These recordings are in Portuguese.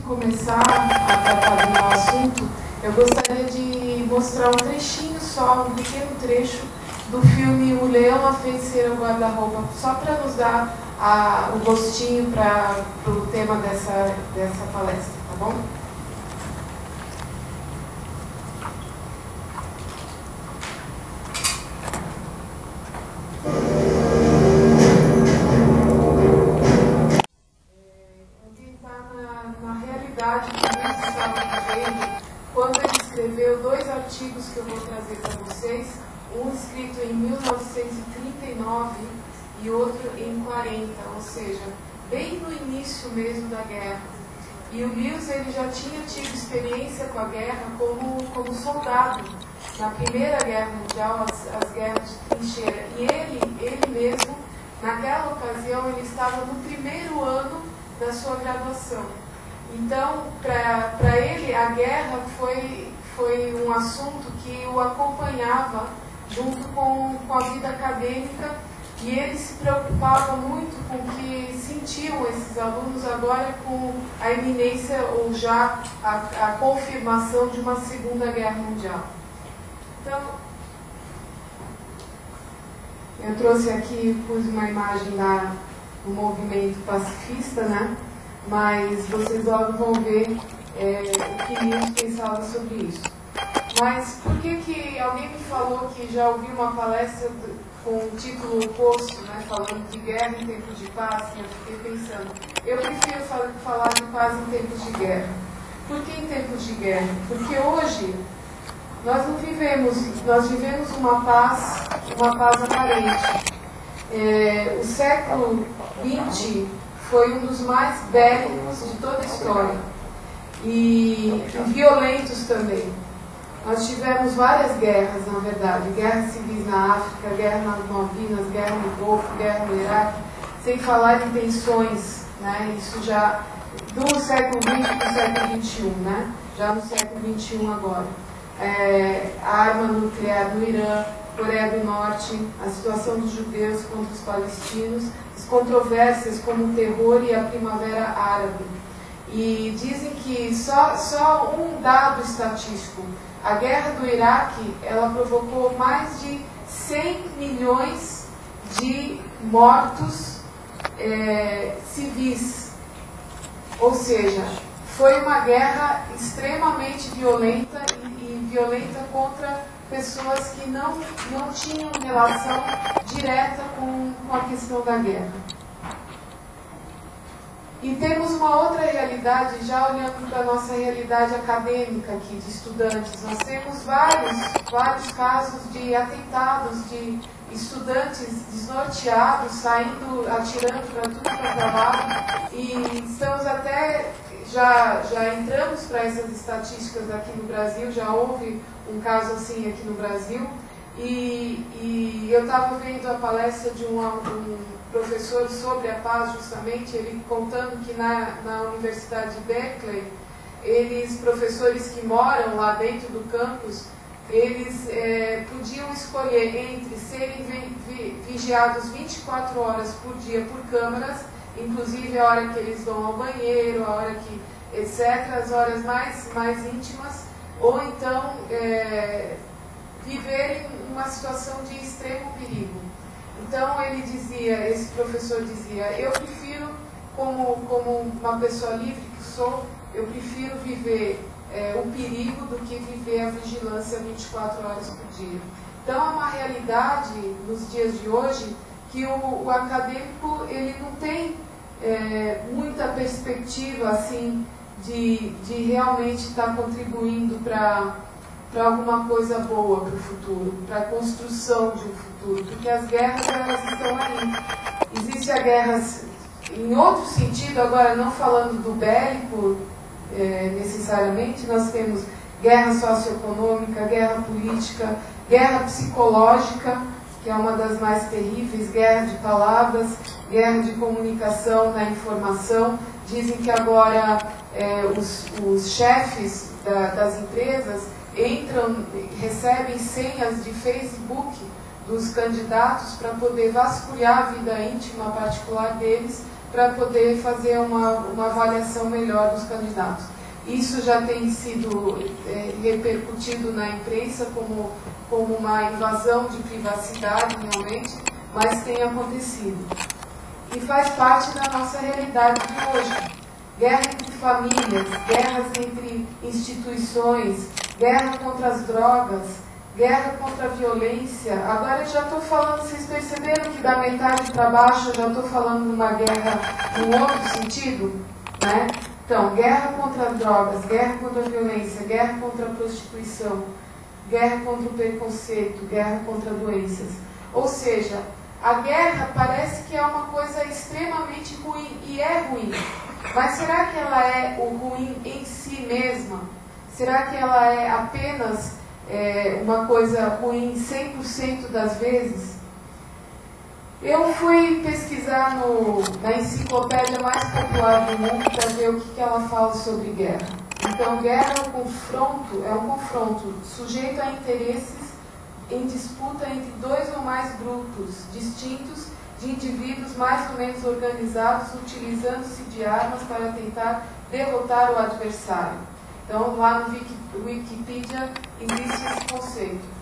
começar a tratar do meu assunto, eu gostaria de mostrar um trechinho só, um pequeno trecho do filme O Leão, a Feiticeira, o Guarda-Roupa, só para nos dar o gostinho para o tema dessa palestra, tá bom? Quando ele escreveu dois artigos que eu vou trazer para vocês, um escrito em 1939 e outro em 40, ou seja, bem no início mesmo da guerra. E o Lewis ele já tinha tido experiência com a guerra como soldado na Primeira Guerra Mundial, as guerras de trincheira. E ele mesmo, naquela ocasião, ele estava no primeiro ano da sua graduação. Então, para ele, a guerra foi um assunto que o acompanhava junto com a vida acadêmica, e ele se preocupava muito com o que sentiam esses alunos agora com a iminência ou já a confirmação de uma Segunda Guerra Mundial. Então, eu trouxe aqui, pus uma imagem do movimento pacifista, né? Mas vocês logo vão ver o que Lewis pensava sobre isso. Mas por que alguém me falou que já ouviu uma palestra com o título oposto, né, falando de guerra em tempos de paz? E eu fiquei pensando, eu prefiro falar de paz em tempos de guerra. Por que em tempos de guerra? Porque hoje nós vivemos uma paz aparente. O século XX foi um dos mais bélicos de toda a história e violentos também. Nós tivemos várias guerras, na verdade, guerras civis na África, guerra nas Malvinas, guerra no Golfo, guerra no Iraque, sem falar em tensões, né? Isso já do século XX para o século XXI, né? Já no século XXI agora. A arma nuclear no Irã, Coreia do Norte, a situação dos judeus contra os palestinos, as controvérsias como o terror e a primavera árabe. E dizem que só um dado estatístico, a guerra do Iraque, ela provocou mais de 100 milhões de mortos civis. Ou seja, foi uma guerra extremamente violenta e violenta contra pessoas que não tinham relação direta com a questão da guerra. E temos uma outra realidade, já olhando para a nossa realidade acadêmica aqui, de estudantes. Nós temos vários casos de atentados, de estudantes desnorteados, saindo, atirando para tudo quanto é lado. E estamos até, já entramos para essas estatísticas aqui no Brasil, já houve um caso assim aqui no Brasil. E eu estava vendo a palestra de um professor sobre a paz, justamente, ele contando que na Universidade de Berkeley, professores que moram lá dentro do campus, eles podiam escolher entre serem vigiados 24 horas por dia por câmeras, inclusive a hora que eles vão ao banheiro, a hora que, etc., as horas mais íntimas, ou então viverem uma situação de extremo perigo. Então ele dizia, esse professor dizia, eu prefiro, como uma pessoa livre que sou, eu prefiro viver o perigo do que viver a vigilância 24 horas por dia. Então é uma realidade nos dias de hoje que o acadêmico ele não tem muita perspectiva assim de realmente estar contribuindo para alguma coisa boa para o futuro, para a construção de um futuro, porque as guerras elas estão aí. Existe a guerra em outro sentido, agora não falando do bélico necessariamente, nós temos guerra socioeconômica, guerra política, guerra psicológica, que é uma das mais terríveis, guerra de palavras, guerra de comunicação na informação. Dizem que agora os chefes das empresas recebem senhas de Facebook dos candidatos para poder vasculhar a vida íntima particular deles, para poder fazer uma avaliação melhor dos candidatos. Isso já tem sido repercutido na imprensa como uma invasão de privacidade, realmente, mas tem acontecido. E faz parte da nossa realidade de hoje. Guerra entre famílias, guerras entre instituições, guerra contra as drogas, guerra contra a violência. Agora eu já estou falando, vocês perceberam que da metade para baixo eu já estou falando de uma guerra num outro sentido? Né? Então, guerra contra as drogas, guerra contra a violência, guerra contra a prostituição, guerra contra o preconceito, guerra contra doenças. Ou seja, a guerra parece que é uma coisa extremamente ruim, e é ruim. Mas será que ela é o ruim em si mesma? Será que ela é apenas uma coisa ruim 100% das vezes? Eu fui pesquisar na enciclopédia mais popular do mundo para ver o que ela fala sobre guerra. Então, guerra é um confronto sujeito a interesses em disputa entre dois ou mais grupos distintos de indivíduos mais ou menos organizados, utilizando-se de armas para tentar derrotar o adversário. Então, lá no Wikipedia existe esse conceito.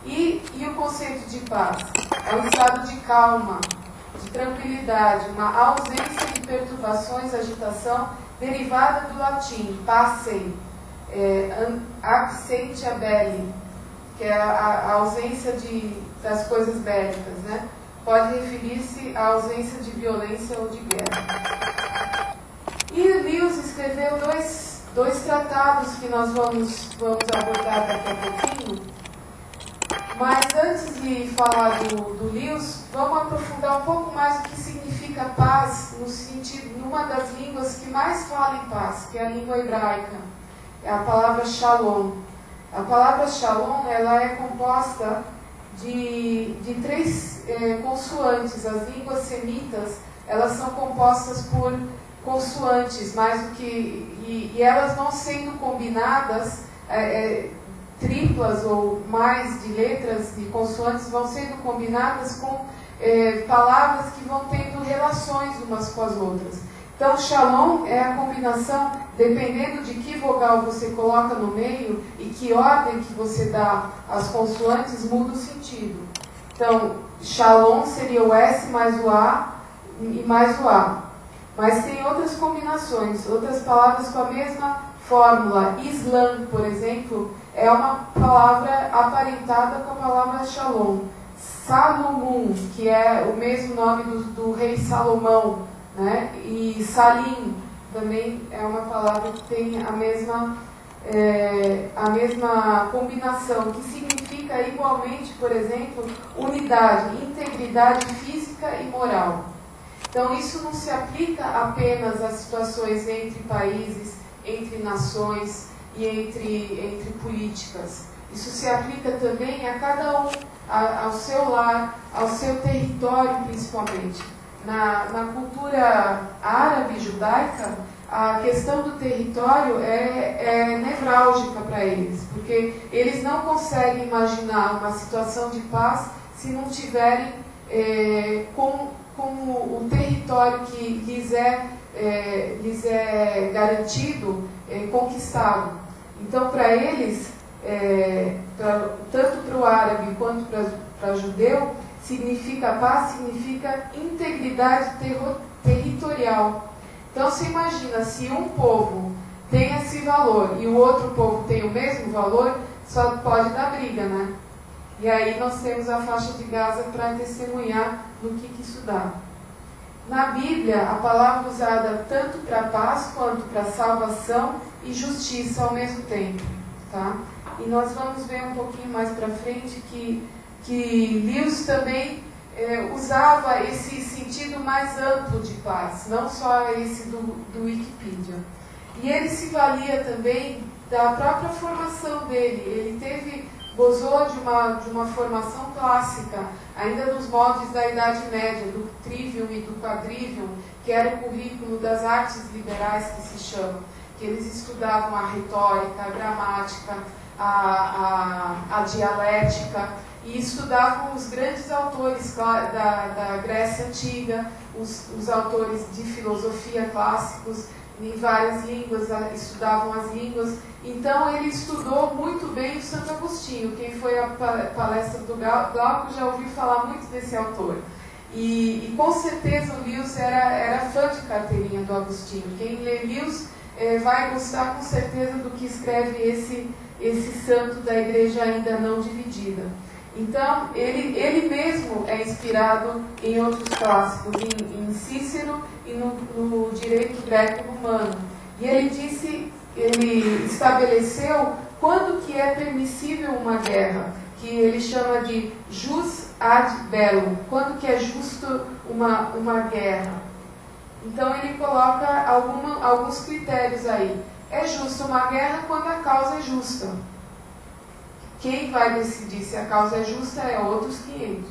E o conceito de paz? É um estado de calma, de tranquilidade, uma ausência de perturbações, agitação, derivada do latim, passei, absentia belli, que é a ausência das coisas bélicas, né? Pode referir-se à ausência de violência ou de guerra. E Lewis escreveu dois tratados que nós vamos abordar daqui a pouquinho. Mas antes de falar do Lewis, vamos aprofundar um pouco mais o que significa paz numa das línguas que mais fala em paz, que é a língua hebraica, é a palavra shalom. A palavra shalom, ela é composta de três consoantes. As línguas semitas, elas são compostas por consoantes, mais do que e elas vão sendo combinadas, triplas ou mais de letras de consoantes vão sendo combinadas com palavras que vão tendo relações umas com as outras. Então, shalom é a combinação, dependendo de que vogal você coloca no meio e que ordem que você dá às consoantes, muda o sentido. Então, shalom seria o S mais o A e mais o A. Mas tem outras combinações, outras palavras com a mesma fórmula. Islã, por exemplo, é uma palavra aparentada com a palavra shalom. Salomon, que é o mesmo nome do rei Salomão, né? E Salim também é uma palavra que tem a mesma combinação, que significa igualmente, por exemplo, unidade, integridade física e moral. Então, isso não se aplica apenas às situações entre países, entre nações e entre políticas. Isso se aplica também a cada um, ao seu lar, ao seu território principalmente. Na cultura árabe judaica, a questão do território é nevrálgica para eles, porque eles não conseguem imaginar uma situação de paz se não tiverem com o território que lhes é garantido, conquistado. Então, para eles, tanto para o árabe quanto para o judeu, paz significa integridade territorial. Então, você imagina, se um povo tem esse valor e o outro povo tem o mesmo valor, só pode dar briga, né? E aí nós temos a faixa de Gaza para testemunhar no que isso dá. Na Bíblia, a palavra usada tanto para paz quanto para salvação e justiça ao mesmo tempo. Tá? E nós vamos ver um pouquinho mais para frente que Lewis também usava esse sentido mais amplo de paz, não só esse do Wikipedia. E ele se valia também da própria formação dele. Ele gozou de uma formação clássica, ainda nos moldes da Idade Média, do trivium e do quadrivium, que era o currículo das artes liberais que se chamam, que eles estudavam a retórica, a gramática, a dialética, e estudavam os grandes autores da Grécia Antiga, os autores de filosofia clássicos em várias línguas, estudavam as línguas. Então ele estudou muito bem o Santo Agostinho. Quem foi à palestra do Glauco já ouviu falar muito desse autor. E com certeza o Lewis era fã de carteirinha do Agostinho. Quem lê Lewis vai gostar com certeza do que escreve esse santo da igreja ainda não dividida. Então, ele mesmo é inspirado em outros clássicos, em Cícero e no direito greco-romano. E ele estabeleceu quando que é permissível uma guerra, que ele chama de jus ad bellum, quando que é justo uma guerra. Então ele coloca alguns critérios aí. É justa uma guerra quando a causa é justa. Quem vai decidir se a causa é justa é outros 500.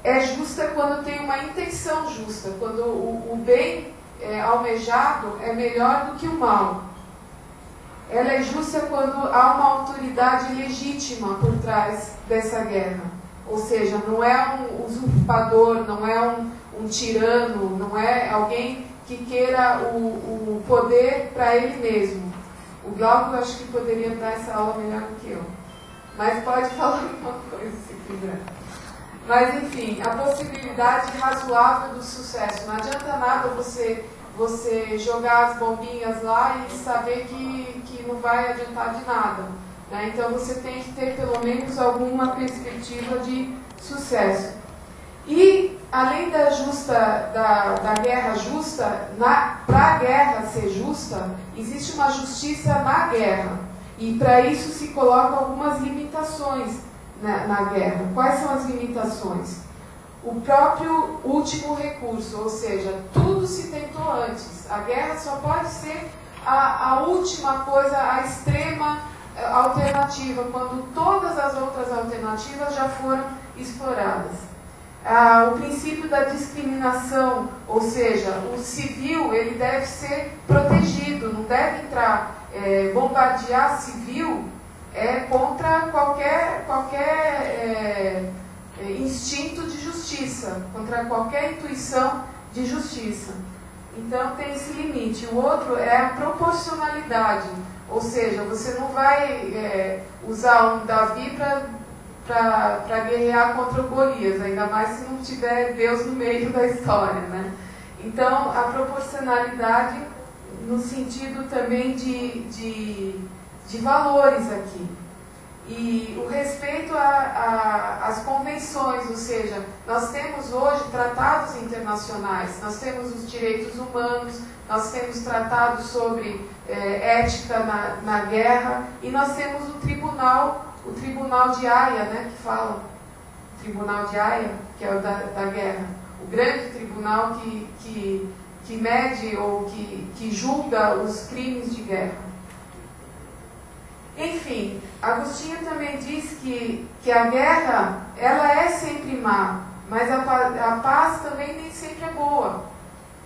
É justa quando tem uma intenção justa, quando o bem almejado é melhor do que o mal. Ela é justa quando há uma autoridade legítima por trás dessa guerra. Ou seja, não é um usurpador, não é um tirano, não é alguém que queira o poder para ele mesmo. O Glauco eu acho que poderia dar essa aula melhor do que eu. Mas pode falar alguma coisa se quiser. Mas enfim, a possibilidade razoável do sucesso. Não adianta nada você jogar as bombinhas lá e saber que não vai adiantar de nada. Né? Então você tem que ter pelo menos alguma perspectiva de sucesso. E além da guerra justa, para a guerra ser justa, existe uma justiça na guerra. E para isso se colocam algumas limitações na guerra. Quais são as limitações? O próprio último recurso, ou seja, tudo se tentou antes. A guerra só pode ser a última coisa, a extrema alternativa, quando todas as outras alternativas já foram exploradas. O princípio da discriminação, ou seja, o civil ele deve ser protegido, não deve entrar, bombardear civil contra qualquer instinto de justiça, contra qualquer intuição de justiça. Então tem esse limite. O outro é a proporcionalidade, ou seja, você não vai usar um Davi para guerrear contra o Golias, ainda mais se não tiver Deus no meio da história, né? Então, a proporcionalidade no sentido também de valores aqui. E o respeito às convenções, ou seja, nós temos hoje tratados internacionais, nós temos os direitos humanos, nós temos tratados sobre ética na guerra, e nós temos o Tribunal de Haia, né, que fala, Tribunal de Haia, que é o da guerra, o grande tribunal que mede ou que julga os crimes de guerra. Enfim, Agostinho também diz que a guerra, ela é sempre má, mas a paz também nem sempre é boa.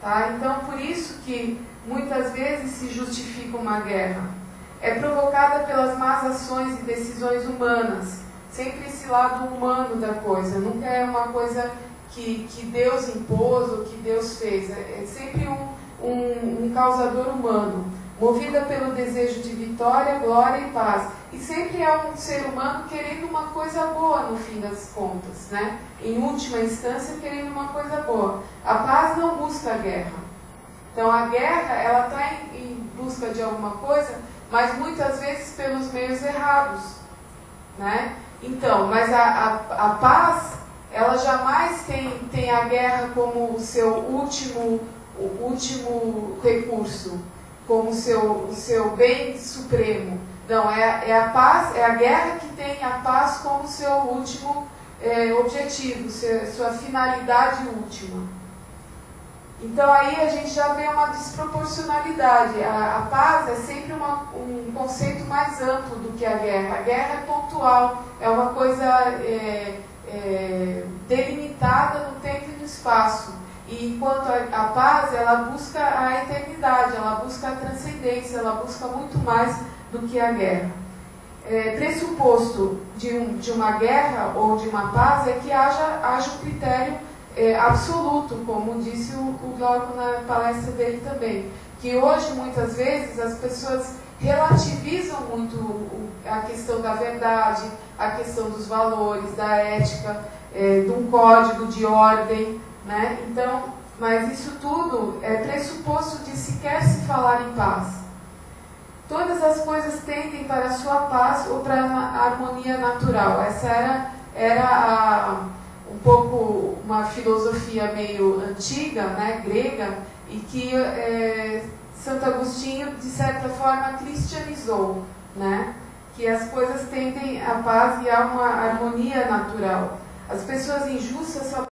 Tá? Então, por isso que muitas vezes se justifica uma guerra. É provocada pelas más ações e decisões humanas. Sempre esse lado humano da coisa. Nunca é uma coisa que Deus impôs ou que Deus fez. É sempre um causador humano, movida pelo desejo de vitória, glória e paz. E sempre é um ser humano querendo uma coisa boa no fim das contas, né? Em última instância, querendo uma coisa boa. A paz não busca a guerra. Então a guerra, ela está em busca de alguma coisa, mas muitas vezes pelos meios errados, né? Então, mas a paz, ela jamais tem a guerra como o seu último recurso, como o seu bem supremo. Não, é a paz, é a guerra que tem a paz como seu último objetivo, sua finalidade última. Então aí a gente já vê uma desproporcionalidade. A paz é sempre um conceito mais amplo do que a guerra. A guerra é pontual, é uma coisa delimitada no tempo e no espaço. E enquanto a paz, ela busca a eternidade, ela busca a transcendência, ela busca muito mais do que a guerra. pressuposto de uma guerra ou de uma paz é que haja um critério absoluto, como disse o Glauco na palestra dele também, que hoje muitas vezes as pessoas relativizam muito a questão da verdade, a questão dos valores, da ética, de um código de ordem, né? Então, mas isso tudo é pressuposto de sequer se falar em paz. Todas as coisas tendem para a sua paz ou para a harmonia natural. Essa era um pouco uma filosofia meio antiga, né, grega, e que Santo Agostinho, de certa forma, cristianizou, né, que as coisas tendem à paz e a uma harmonia natural. As pessoas injustas só